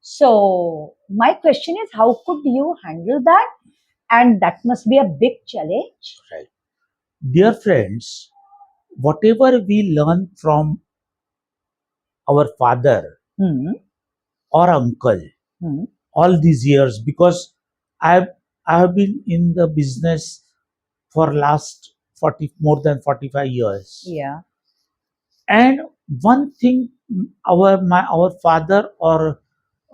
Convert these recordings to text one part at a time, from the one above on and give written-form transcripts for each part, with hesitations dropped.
So my question is, how could you handle that? And that must be a big challenge. Right. Dear friends, whatever we learn from our father Hmm. or uncle Hmm. all these years, because I've I have been in the business for last 40 more than 45 years. Yeah. And one thing our father or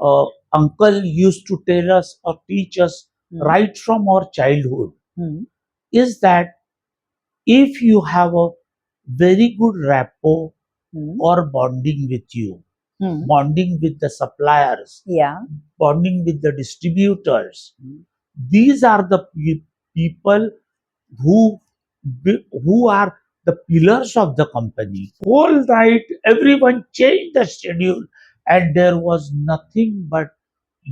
uh, uncle used to tell us or teach us Hmm. right from our childhood Hmm. is that if you have a very good rapport Hmm. or bonding with you, Hmm. bonding with the suppliers, Yeah. bonding with the distributors, Hmm. these are the people who who are the pillars of the company. Whole night, everyone changed the schedule, and there was nothing but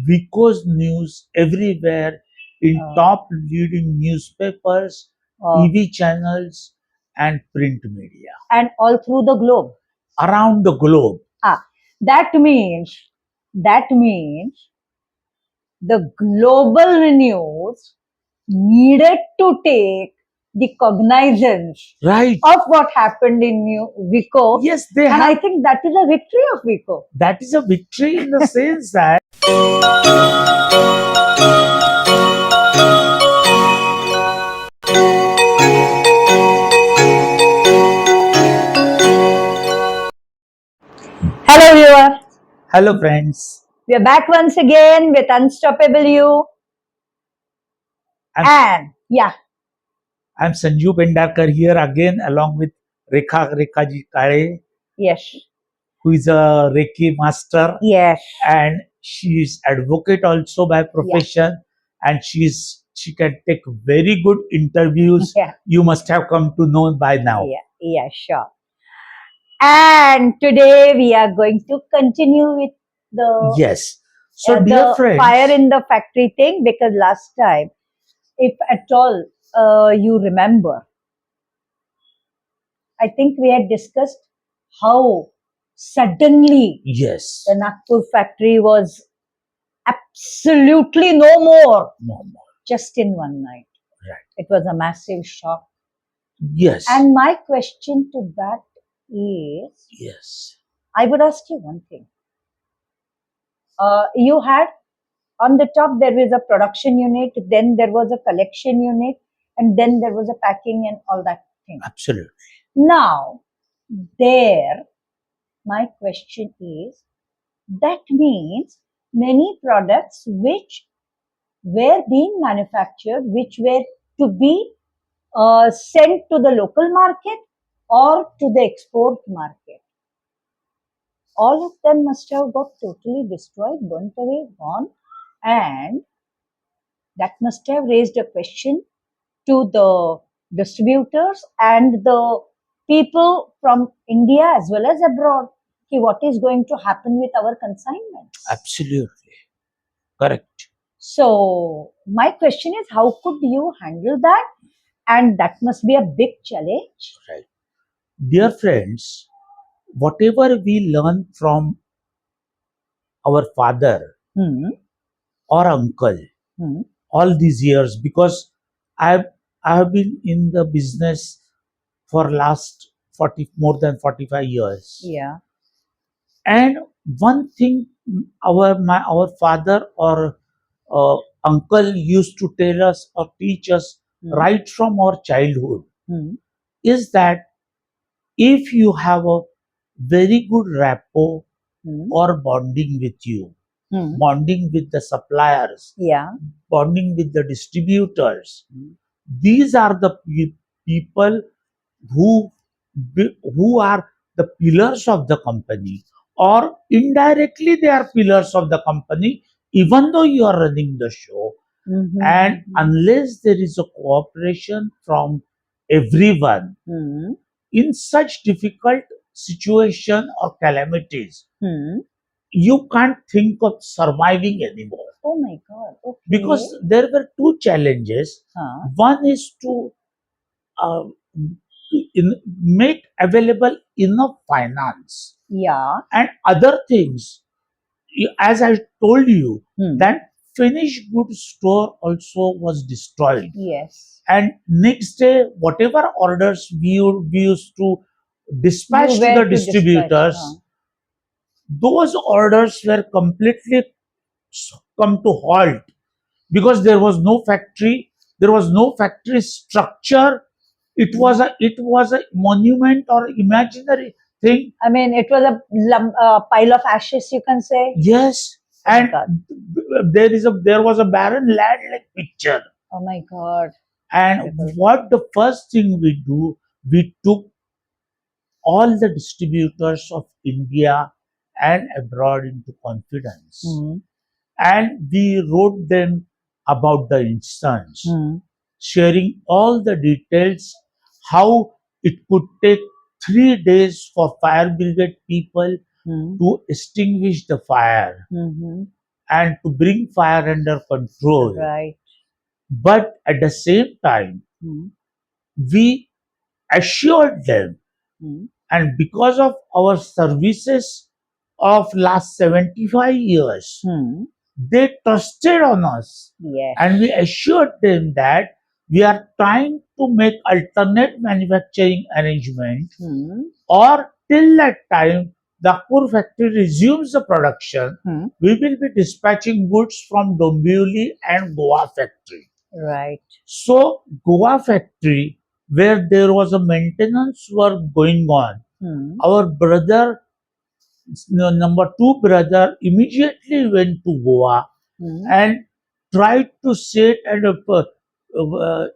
Vico's news everywhere in Uh, top leading newspapers, uh, TV channels, and print media and all through the globe. around the globe. Ah, that means the global news needed to take the cognizance Right? of what happened in New Vico, Yes, they and have. I think that is a victory of Vico. That is a victory in the sense that. Hello, viewer. Hello, friends. We are back once again with Unstoppable You, I'm and yeah, I'm Sanju Pendarkar here again, along with Rekha Ji Kale, yes, who is a Reiki master, yes, and she is advocate also by yeah, profession, and she can take very good interviews. yeah, You must have come to know by now. yeah, sure. And today we are going to continue with the Yes. So, dear the fire friends, in the factory thing, because last time, if at all you remember, I think we had discussed how suddenly yes, the Nagpur factory was absolutely no more no more. just in one night. Right. It was a massive shock. Yes, And my question to that is, yes, I would ask you one thing. You had on the top, there was a production unit, then there was a collection unit, and then there was a packing and all that thing. absolutely. Now, there, my question is, that means many products which were being manufactured, which were to be sent to the local market or to the export market, all of them must have got totally destroyed, burnt away, gone, and that must have raised a question to the distributors and the people from India as well as abroad. Ki what is going to happen with our consignments? Absolutely. Correct. So, my question is, how could you handle that? And that must be a big challenge. Right. Dear friends, whatever we learn from our father Hmm. or uncle Hmm. all these years, because I've I have been in the business for last 40 more than 45 years. Yeah. And one thing our father or uncle used to tell us or teach us Hmm. right from our childhood Hmm. is that if you have a very good rapport Hmm. or bonding with you, Hmm. bonding with the suppliers, Yeah. bonding with the distributors, Hmm. these are the people who who are the pillars of the company, or indirectly they are pillars of the company, even though you are running the show. And Mm-hmm. unless there is a cooperation from everyone Hmm. in such difficult situation or calamities, Hmm. you can't think of surviving anymore, Oh my God. because Okay. there were two challenges. Huh. One is to uh, make available enough finance, Yeah. and other things, as I told you, Hmm. that finished goods store also was destroyed. Yes. And next day, whatever orders we used to You dispatch to were the to dispatch. distributors, those orders were completely come to halt because there was no factory structure. It was a monument or imaginary thing. I mean, it was a pile of ashes, you can say. Yes, Oh my and God. there was a barren land like picture. Oh my God. And Terrible. what the first thing we do, we took all the distributors of India and abroad into confidence, Hmm. and we wrote them about the instance, Hmm. sharing all the details, how it could take 3 days for fire brigade people Hmm. to extinguish the fire Hmm. and to bring fire under control. Right. But at the same time, Hmm. we assured them, Hmm. and because of our services of last 75 years, Hmm. they trusted on us, Yes. and we assured them that we are trying to make alternate manufacturing arrangement, Hmm. or till that time the Akpur factory resumes the production, Hmm. we will be dispatching goods from Dombivli and Goa factory. Right. So Goa factory, where there was a maintenance work going on, Hmm. our brother, number two brother, immediately went to Goa Hmm. and tried to set and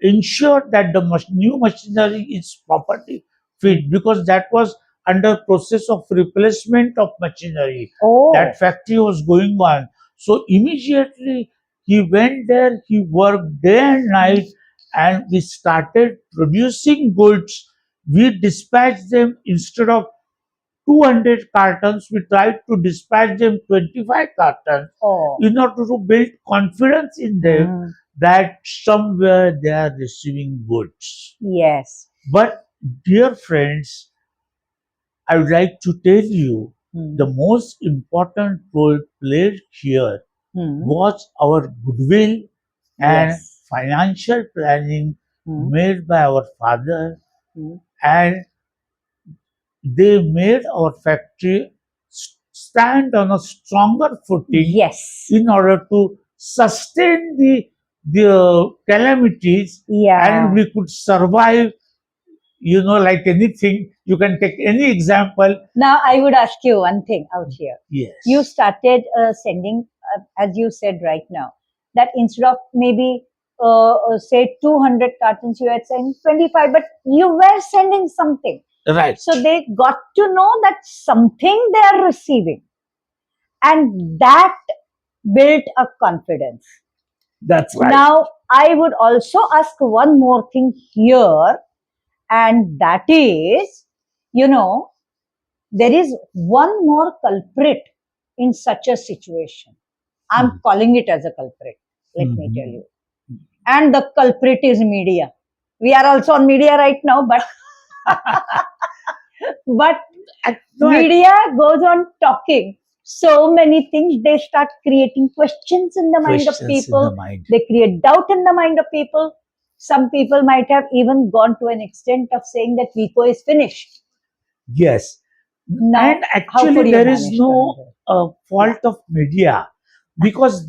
ensure that the new machinery is properly Hmm. fit, because that was under process of replacement of machinery. Oh. That factory was going on. So immediately he went there, he worked day and Hmm. night, and we started producing goods. We dispatched them instead of 200 cartons, we tried to dispatch them 25 cartons Oh. in order to build confidence in them Hmm. that somewhere they are receiving goods. Yes. But, dear friends, I would like to tell you the Hmm. most important role played here Hmm. was our goodwill and Yes. financial planning Hmm. made by our father, Hmm. and they made our factory stand on a stronger footing Yes. in order to sustain the calamities, and Yeah. we could survive, like anything. You can take any example. Now, I would ask you one thing out here. You Yes, started sending, as you said right now, that instead of maybe say 200 cartons, you had sent 25, but you were sending something. right. So they got to know that something they are receiving, and that built a confidence. That's right. Now, I would also ask one more thing here, and that is, you know, there is one more culprit in such a situation. I'm Mhm. calling it as a culprit. Let me tell Mhm. you. And the culprit is media. We are also on media right now, but No, media goes on talking so many things. They start creating questions in the mind of questions in the people. mind. They create doubt in the mind of people. Some people might have even gone to an extent of saying that Vico is finished. Yes. Now, And how actually, could you there is manage to no handle it? Yeah. fault of media, because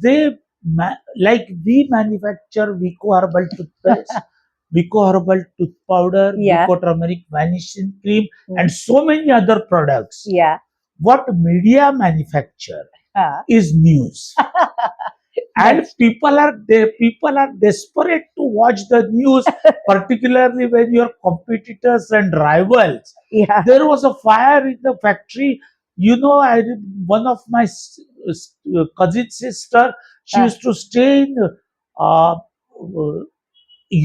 like we manufacture Vico herbal toothpaste, Vico herbal tooth powder, Yeah. Vico turmeric vanishing cream, and Mm. so many other products. Yeah. What media manufacture Ah. is news, and That's true. people are desperate to watch the news, particularly when your competitors and rivals. Yeah. There was a fire in the factory. One of my cousin sister, she Ah. used to stay in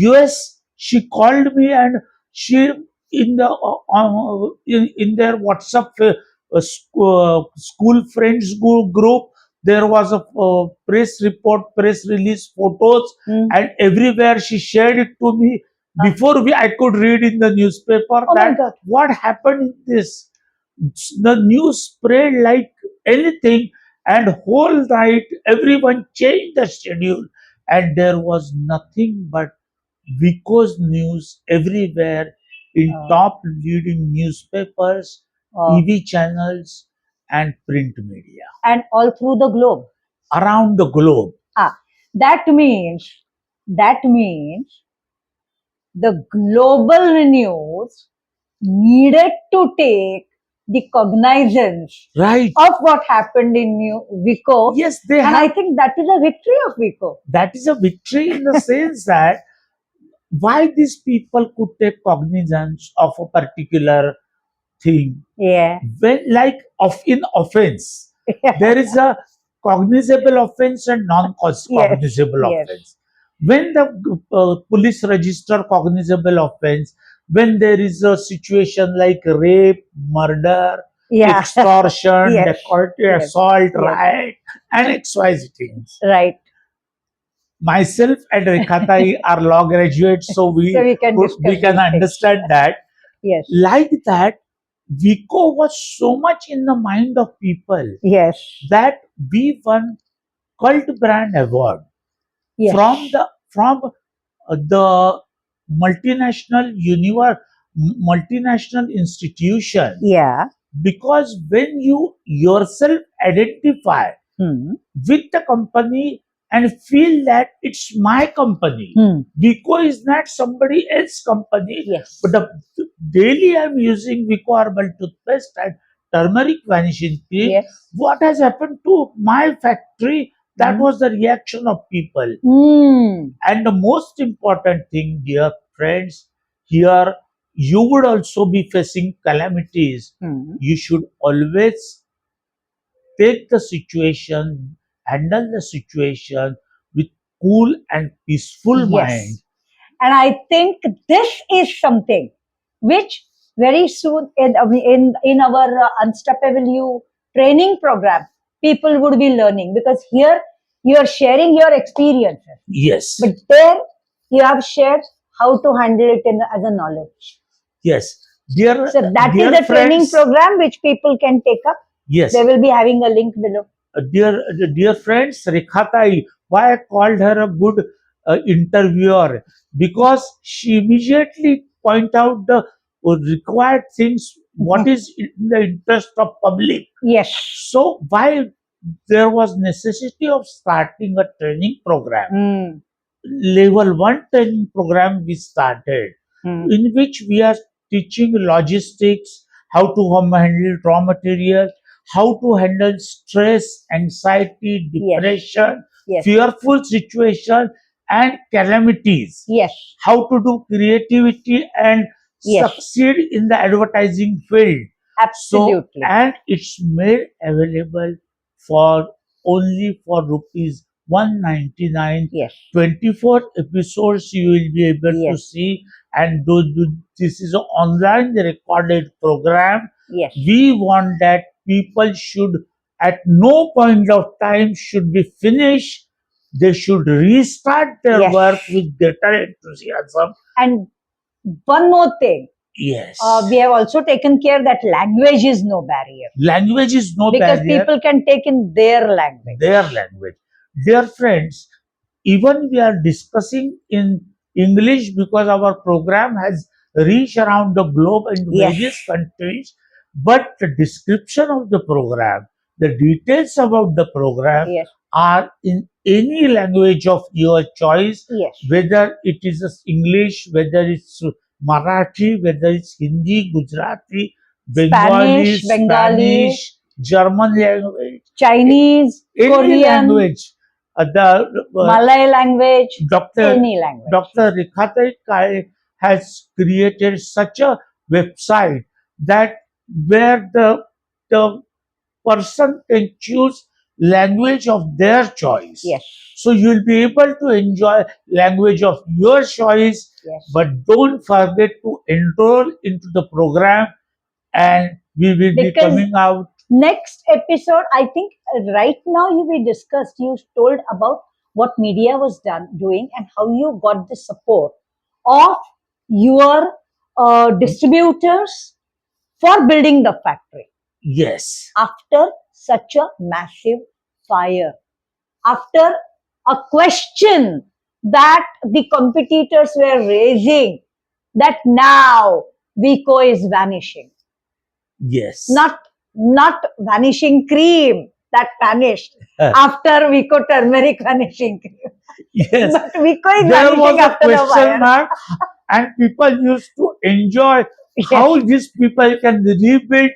US. She called me, and she in the in their WhatsApp school friends group. There was a press report, press release, photos, Mm. and everywhere she shared it to me. Ah. Before I could read in the newspaper Oh my that God. what happened in this. The news spread like anything, and whole night everyone changed the schedule, and there was nothing but Vico's news everywhere in Uh, top leading newspapers, uh, TV channels, and print media and all through the globe. around the globe. Ah, that means the global news needed to take the cognizance Right? of what happened in Vico, Yes, they and I have. think that is a victory of Vico. That is a victory in the sense that why these people could take cognizance of a particular thing Yeah, when, like, of in offense, there is a cognizable offense and yes, non-cognizable yes, offense. When the police register cognizable offense, when there is a situation like rape, murder, yeah, extortion, yes, dacoity, yes, assault, yes, riot, and XYZ things. right. Myself and Rekhatai are law graduates, so So we can we discuss can these things. understand that. Yes, Like that, Vico was so much in the mind of people yes, that we won cult brand award from yes, the multinational multinational institution, yeah, because when you yourself identify hmm, with the company and feel that it's my company. hmm, Vico is not somebody else's company, yes, but daily I'm using Vico herbal toothpaste and turmeric vanishing cream. yes, What has happened to my factory? That hmm, was the reaction of people. hmm, And the most important thing, dear friends, here you would also be facing calamities. hmm. You should always take the situation, handle the situation with cool and peaceful mind. Yes. And I think this is something which very soon in our Unstoppable You training program, people would be learning, because here you are sharing your experiences, but Yes, there you have shared how to handle it as a knowledge. yes, dear, So that is dear a training friends, program which people can take up. They yes, will be having a link below. dear friends, Rekhatai, why I called her a good interviewer, because she immediately point out the required things, what is in the interest of public. Yes. So why there was necessity of starting a training program, Mm, level 1 training program we started, mm. in which we are teaching logistics, how to handle raw material, how to handle stress, anxiety, Yes. depression, Yes. fearful situation, and calamities, Yes. how to do creativity and Yes. succeed in the advertising field. So, Absolutely. and it's made available for only for rupees 199. Yes. 24 episodes you will be able to Yes. see, and this is an online recorded program. Yes. We want that people should at no point of time should be finished. They should restart their Yes. work with greater enthusiasm. And one more thing, Yes, we have also taken care that language is no barrier, language is no because barrier. people can take in their language. Their language. Dear friends, even we are discussing in English because our program has reached around the globe in Yes. various countries, but the description of the program, the details about the program Yes. are in any language of your choice, Yes. whether it is English, whether it's Marathi, whether it's Hindi, Gujarati, Bengali, Bengali, Spanish, German language, Chinese, any Korean, language. The Malay language, Dr. any language. Dr. Rikhatai Kai has created such a website that where the person can choose language of their choice. Yes. So you'll be able to enjoy language of your choice, Yes. but don't forget to enroll into the program, and we will be Because coming out. next episode, I think right now we discussed, you told about what media was doing and how you got the support of your distributors for building the factory Yes. after such a massive fire after a question that the competitors were raising, that now Vico is vanishing. Yes. Not vanishing cream that vanished after Vico turmeric vanishing cream. Yes. But Vico is There was vanishing a after the question fire. mark, and people used to enjoy how these people can rebuild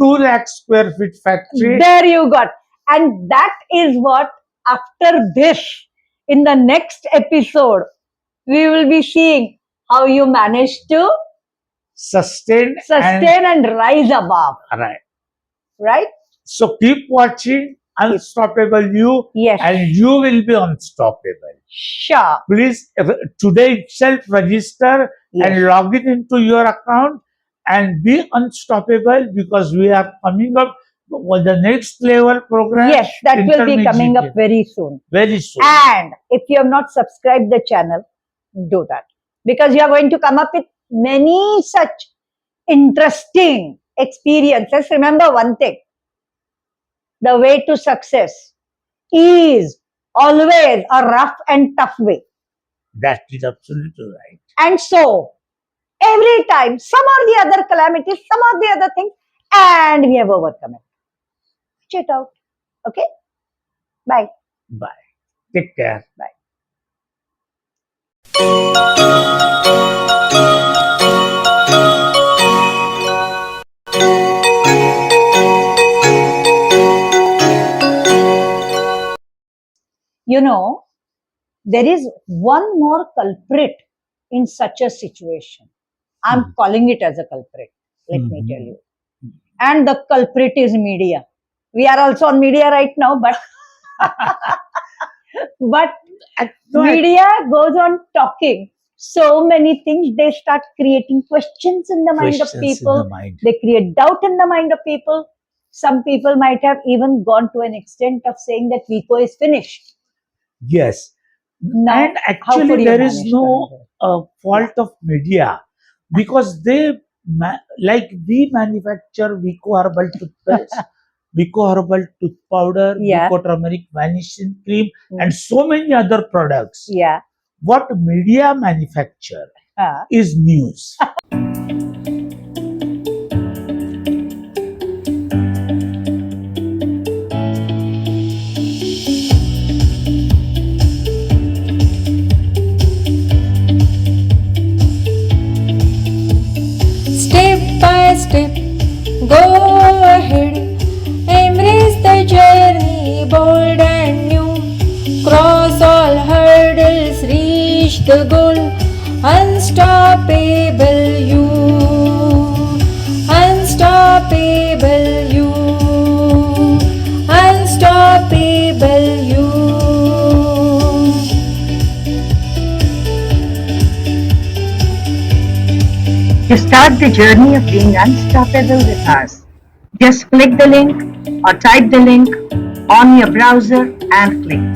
2 lakh square feet factory. There you got. And that is what, after this, in the next episode, we will be seeing how you manage to Sustain and rise above. Right. Right? So keep watching Unstoppable You, Yes. and you will be unstoppable. Sure. Please, today itself register and log in into your account and be unstoppable, because we are coming up with the next level program. Yes, that will be coming up very soon. Very soon. And if you have not subscribed the channel, do that, because you are going to come up with many such interesting experiences. Remember one thing: the way to success is always a rough and tough way. That is absolutely right. And so, every time, some or the other calamities, some or the other things, and we have overcome it. Check it out. Okay? Bye. Bye. Take care. Bye. You know, there is one more culprit in such a situation. I'm calling it as a culprit, let me tell you. And the culprit is media. We are also on media right now, but media goes on talking so many things. They start creating questions in the mind of people. They create doubt in the mind of people. Some people might have even gone to an extent of saying that Vico is finished. Yes. Now, and actually there is no fault of media, because they like we manufacture Vico herbal toothpaste, Vico herbal tooth powder, Vico turmeric vanishing cream, and so many other products. Yeah. What media manufacture is news. Step by step, go ahead, embrace the journey, bold and new. Cross all hurdles, reach the goal, unstoppable you, unstoppable you, unstoppable you. To start the journey of being unstoppable with us, just click the link or type the link on your browser and click.